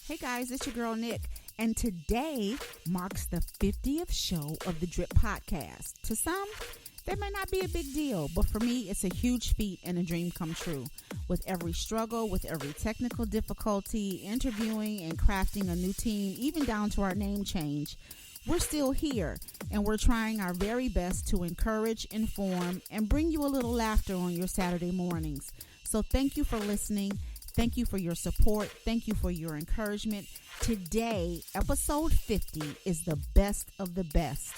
Hey guys, it's your girl Nick, and today marks the 50th show of the Drip Podcast. To some, that may not be a big deal, but for me, it's a huge feat and a dream come true. With every struggle, with every technical difficulty, interviewing and crafting a new team, even down to our name change, we're still here, and we're trying our very best to encourage, inform, and bring you a little laughter on your Saturday mornings. So thank you for listening. Thank you for your support. Thank you for your encouragement. Today, episode 50 is the best of the best.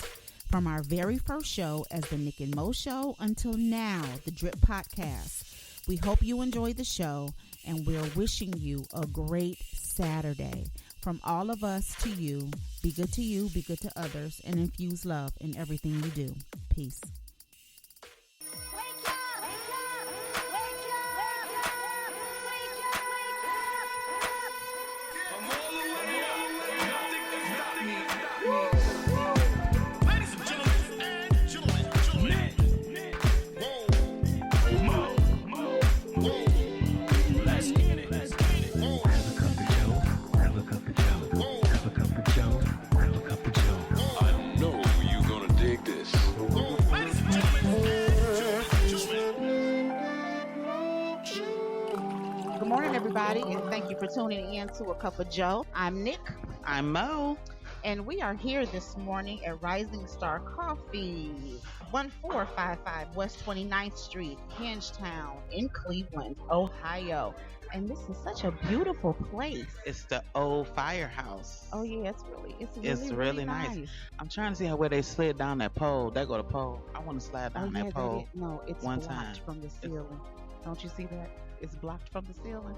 From our very first show as the Nick and Mo Show until now, the Drip Podcast. We hope you enjoy the show, and we're wishing you a great Saturday. From all of us to you, be good to you, be good to others, and infuse love in everything you do. Peace. Everybody, and thank you for tuning in to A Cup of Joe. I'm Nick. I'm Mo. And we are here this morning at Rising Star Coffee, 1455 West 29th Street, Hingetown in Cleveland, Ohio. And this is such a beautiful place. It's the old firehouse. Oh yeah, it's really nice. I'm trying to see where they slid down that pole. There go the pole. I want to slide down that pole. No, it's one blocked time from the ceiling. Don't you see that? It's blocked from the ceiling.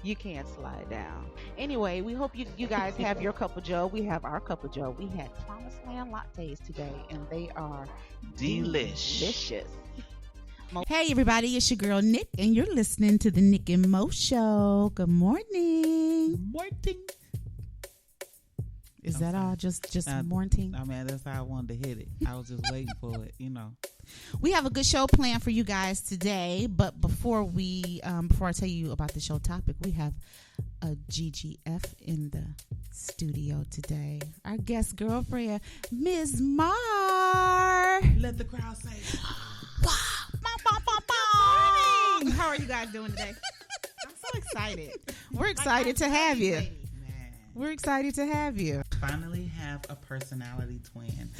You can't slide down. Anyway, we hope you guys have your cup of joe. We have our cup of joe. We had Promised Land lattes today, and they are delicious. Hey, everybody. It's your girl, Nick, and you're listening to the Nick and Mo Show. Good morning. Morning. Is that all? Just morning? I mean, that's how I wanted to hit it. I was just waiting for it, We have a good show planned for you guys today, but before I tell you about the show topic, we have a GGF in the studio today. Our guest girlfriend, Ms. Mar. Let the crowd say, wow. Good morning. How are you guys doing today? I'm so excited. We're excited to have you. We're excited to have you. Finally have a personality twin.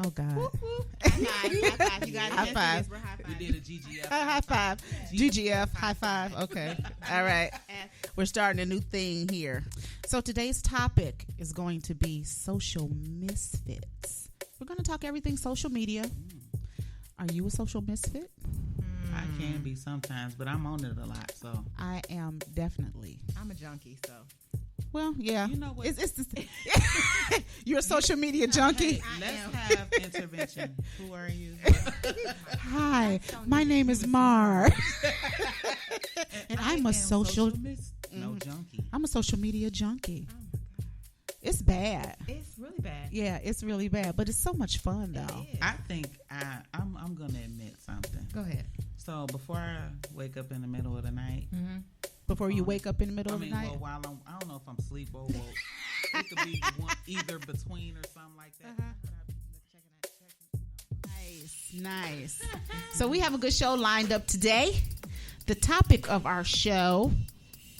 Oh, God. Whoop, whoop. High five. You guys high five. We did a GGF. High five. GGF. High five. Okay. All right. We're starting a new thing here. So today's topic is going to be social misfits. We're going to talk everything social media. Are you a social misfit? I can be sometimes, but I'm on it a lot. So I am definitely. I'm a junkie, so. Well, yeah. You know what? You're a social media junkie. Hey, let's have intervention. Who are you? Hi, my name is Mar. And I'm a social junkie. I'm a social media junkie. Oh my God. It's bad. It's really bad. Yeah, it's really bad, but it's so much fun though. I think I'm going to admit something. Go ahead. So before I wake up in the middle of the night, Before you wake up in the middle of the night? Well, while I don't know if I'm asleep or woke. It could be either between or something like that. Nice. So we have a good show lined up today. The topic of our show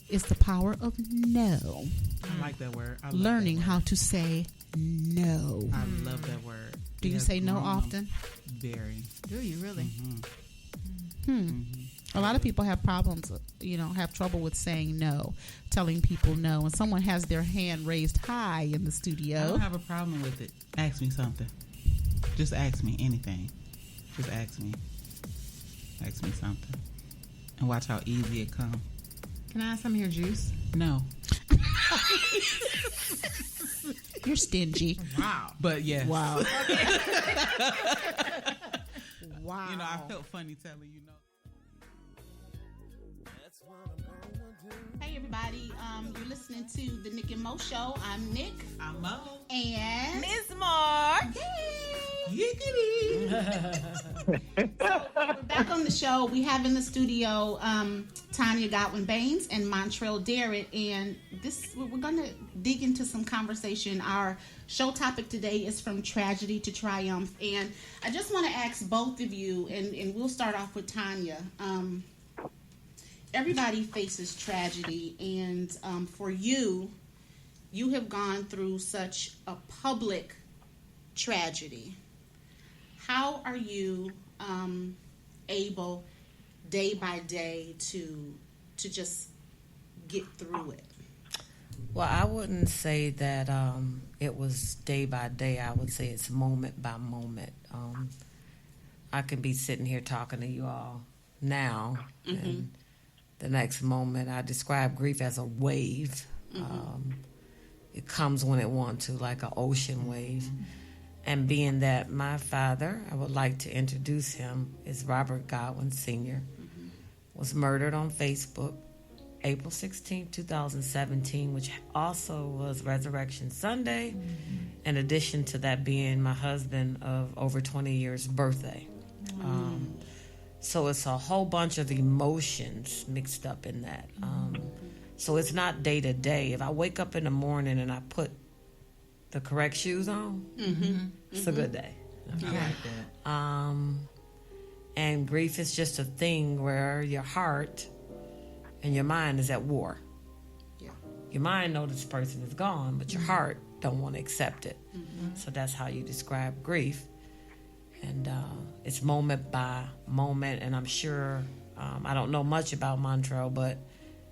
is the power of no. I like that word. Learning how to say no. I love that word. Do you say no often? Very. Do you really? A lot of people have problems, have trouble with saying no, telling people no. And someone has their hand raised high in the studio. I don't have a problem with it. Ask me something. Just ask me anything. Just ask me. Ask me something. And watch how easy it comes. Can I have some of your juice? No. You're stingy. Wow. But yes. Wow. Wow. I felt funny telling you no. Hey everybody, you're listening to the Nick and Mo Show. I'm Nick. I'm Mo. And Ms. Mar. Yiggity. We're back on the show. We have in the studio Tanya Godwin Baines and Montrell Darrett, and we're going to dig into some conversation. Our show topic today is from tragedy to triumph, and I just want to ask both of you, and we'll start off with Tanya. Everybody faces tragedy, and for you have gone through such a public tragedy. How are you able day by day to just get through it? Well, I wouldn't say that it was day by day. I would say it's moment by moment. I can be sitting here talking to you all now, and the next moment I describe grief as a wave. It comes when it wants to, like an ocean wave. And being that my father, I would like to introduce him, is Robert Godwin Sr., was murdered on Facebook April 16, 2017, which also was Resurrection Sunday, in addition to that being my husband of over 20 years' birthday. So it's a whole bunch of emotions mixed up in that. So it's not day to day. If I wake up in the morning and I put the correct shoes on, it's a good day. I like that. And grief is just a thing where your heart and your mind is at war. Yeah. Your mind knows this person is gone, but your heart don't want to accept it. So that's how you describe grief. And it's moment by moment, and I'm sure, I don't know much about Montrell, but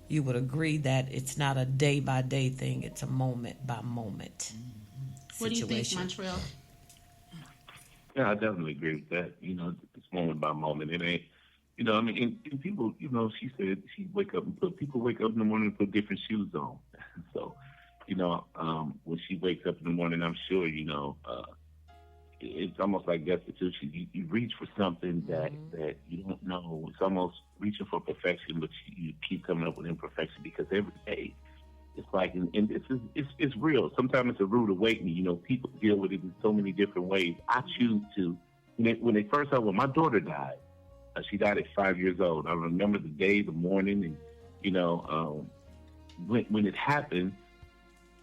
you would agree that it's not a day-by-day thing, it's a moment-by-moment What do you think, situation. Montrell? Yeah, I definitely agree with that. It's moment by moment. It ain't, and people, she said people wake up in the morning and put different shoes on. So, when she wakes up in the morning, I'm sure, it's almost like destitution. You reach for something that you don't know. It's almost reaching for perfection, but you keep coming up with imperfection because every day it's like, and it's real. Sometimes it's a rude awakening. People deal with it in so many different ways. I choose to. When they first when my daughter died, she died at 5 years old. I remember the day, the morning, and when it happened,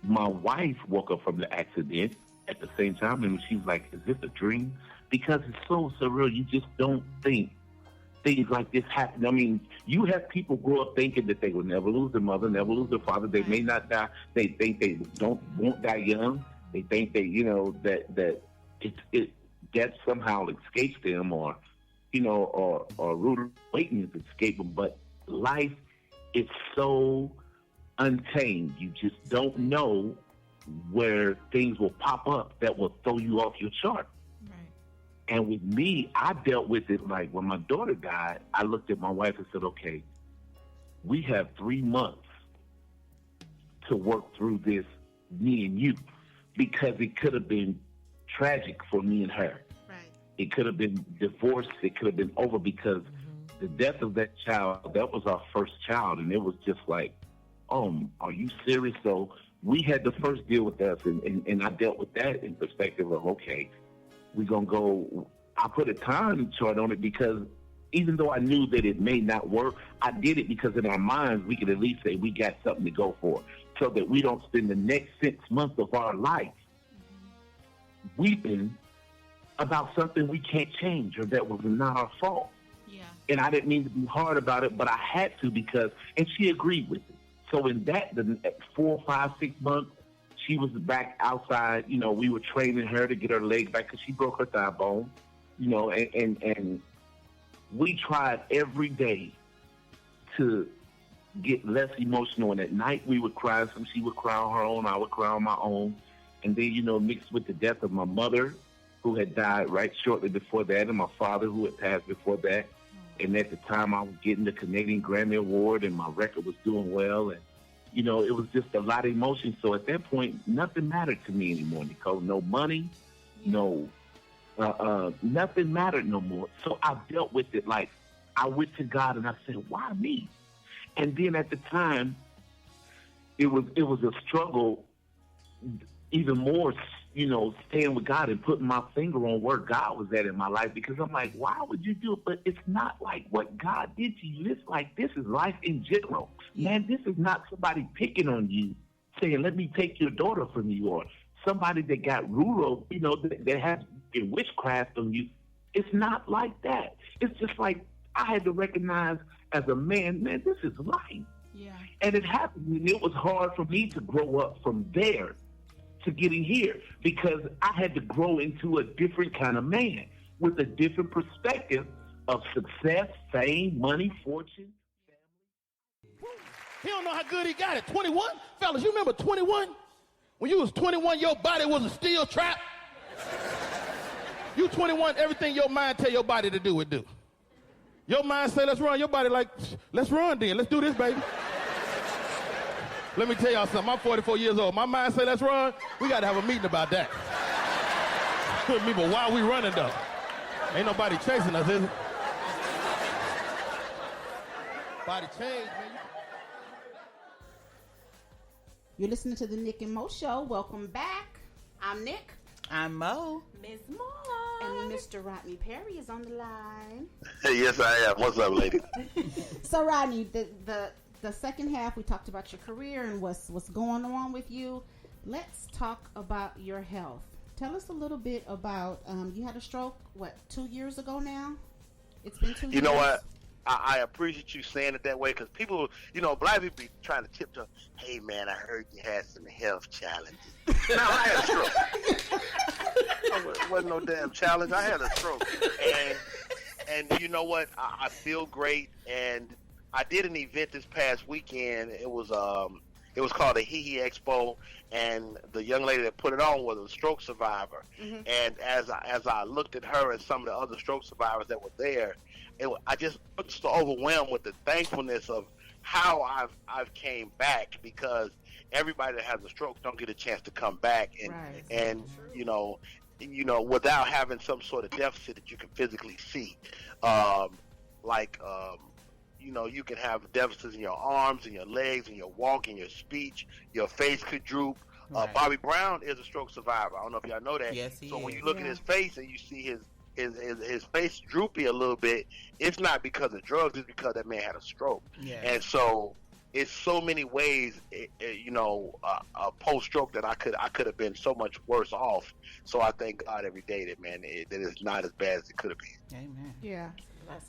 my wife woke up from the accident at the same time, and she was like, "Is this a dream?" Because it's so surreal. You just don't think things like this happen. I mean, you have people grow up thinking that they will never lose their mother, never lose their father. They may not die. They think they won't die young. They think that death somehow escapes them, or rude awakenings escape them. But life is so untamed. You just don't know where things will pop up that will throw you off your chart. And with me, I dealt with it like when my daughter died, I looked at my wife and said, okay, we have 3 months to work through this, me and you, because it could have been tragic for me and her. Right. It could have been divorce. It could have been over because the death of that child, that was our first child. And it was just like, are you serious? So we had to first deal with us. And I dealt with that in perspective of, okay, we're going to go. I put a time chart on it because even though I knew that it may not work, I did it because in our minds, we could at least say we got something to go for so that we don't spend the next 6 months of our life weeping about something we can't change or that was not our fault. Yeah. And I didn't mean to be hard about it, but I had to because, and she agreed with it. So in that, the 4, 5, 6 months, she was back outside. We were training her to get her legs back because she broke her thigh bone. And we tried every day to get less emotional. And at night we would cry. Some she would cry on her own. I would cry on my own. And then, mixed with the death of my mother, who had died right shortly before that, and my father, who had passed before that. And at the time, I was getting the Canadian Grammy Award, and my record was doing well. And, it was just a lot of emotion. So at that point, nothing mattered to me anymore, Nicole. No money, no, nothing mattered no more. So I dealt with it like I went to God and I said, why me? And then at the time, it was a struggle. even more, staying with God and putting my finger on where God was at in my life, because I'm like, why would you do it? But it's not like what God did to you. It's like, this is life in general. Man, this is not somebody picking on you, saying, let me take your daughter from you, or somebody that got rural, that has witchcraft on you. It's not like that. It's just like, I had to recognize as a man, this is life. Yeah. And it happened, and it was hard for me to grow up from there to getting here, because I had to grow into a different kind of man with a different perspective of success, fame, money, fortune. He don't know how good he got it. 21? Fellas, you remember 21? When you was 21, your body was a steel trap. You 21, everything your mind tell your body to do, it do. Your mind say, let's run. Your body like, let's run then. Let's do this, baby. Let me tell y'all something. I'm 44 years old. My mind say, let's run. We got to have a meeting about that. Me, but why are we running, though? Ain't nobody chasing us, is it? Body change, man. You're listening to the Nick and Mo Show. Welcome back. I'm Nick. I'm Mo. Ms. Mo. And Mr. Rodney Perry is on the line. Hey, yes, I am. What's up, lady? So, Rodney, the second half, we talked about your career and what's going on with you. Let's talk about your health. Tell us a little bit about, you had a stroke, 2 years ago now? It's been 2 years. You know what? I appreciate you saying it that way, because people, black people be trying to tiptoe. Hey, man, I heard you had some health challenges. No, I had a stroke. It wasn't no damn challenge. I had a stroke. And you know what? I feel great. And I did an event this past weekend. It was called the Hee Expo, and the young lady that put it on was a stroke survivor. Mm-hmm. And as I looked at her and some of the other stroke survivors that were there, I just was so overwhelmed with the thankfulness of how I've came back, because everybody that has a stroke don't get a chance to come back and without having some sort of deficit that you can physically see, you can have deficits in your arms and your legs and your walk and your speech. Your face could droop. Bobby Brown is a stroke survivor. I don't know if y'all know that. Yes, he is. So when you look at his face and you see his face droopy a little bit, it's not because of drugs. It's because that man had a stroke. Yeah. And so it's so many ways, a post-stroke that I could have been so much worse off. So I thank God every day that, man, that it's not as bad as it could have been. Amen. Yeah.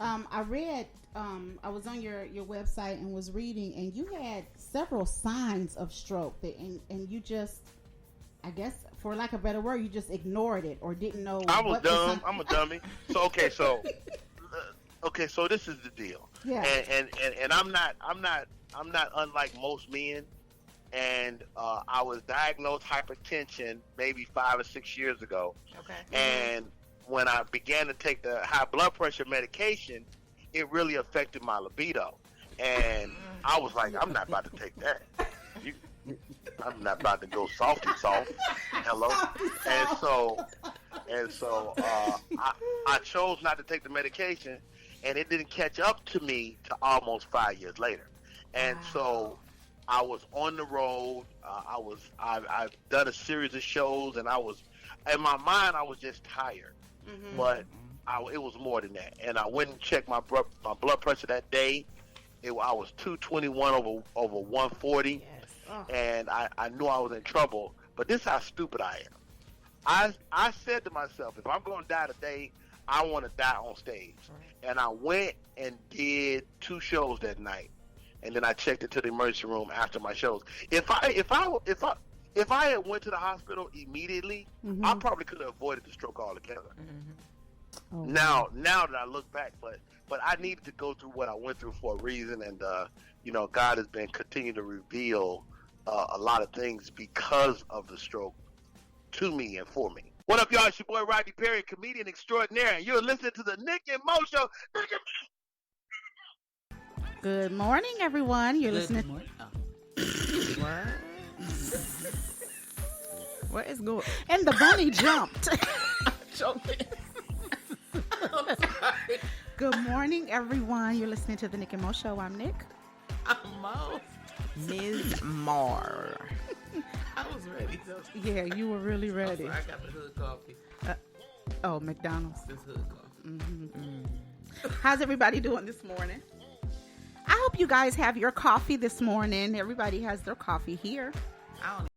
I read, I was on your website and was reading, and you had several signs of stroke, and you just, I guess, for lack of a better word, you just ignored it or didn't know. I was dumb. I'm a dummy. So so this is the deal. Yeah. And I'm not unlike most men. And I was diagnosed hypertension maybe 5 or 6 years ago. Okay. And when I began to take the high blood pressure medication, it really affected my libido. And I was like, I'm not about to take that. I'm not about to go soft. Hello. And so I chose not to take the medication, and it didn't catch up to me to almost 5 years later. And so I was on the road. I've done a series of shows, and in my mind, I was just tired. Mm-hmm. But it was more than that. And I went and checked my blood pressure that day. I was 221 over 140. Yes. Oh. And I knew I was in trouble. But this is how stupid I am. I said to myself, if I'm going to die today, I want to die on stage. Right. And I went and did 2 shows that night. And then I checked into the emergency room after my shows. If I had went to the hospital immediately, I probably could have avoided the stroke altogether. Mm-hmm. Oh, now that I look back, but I needed to go through what I went through for a reason, and God has been continuing to reveal a lot of things because of the stroke to me and for me. What up, y'all? It's your boy Rodney Perry, comedian extraordinaire, and you're listening to the Nick and Mo Show. Good morning, everyone. You're listening. Good morning. What is going? And the bunny jumped. I'm sorry. Good morning, everyone. You're listening to the Nick and Mo Show. I'm Nick. I'm Mo. Ms. Moore. I was ready. Yeah, you were really ready. I got the hood coffee. Oh, McDonald's. This hood coffee. How's everybody doing this morning? I hope you guys have your coffee this morning. Everybody has their coffee here. I don't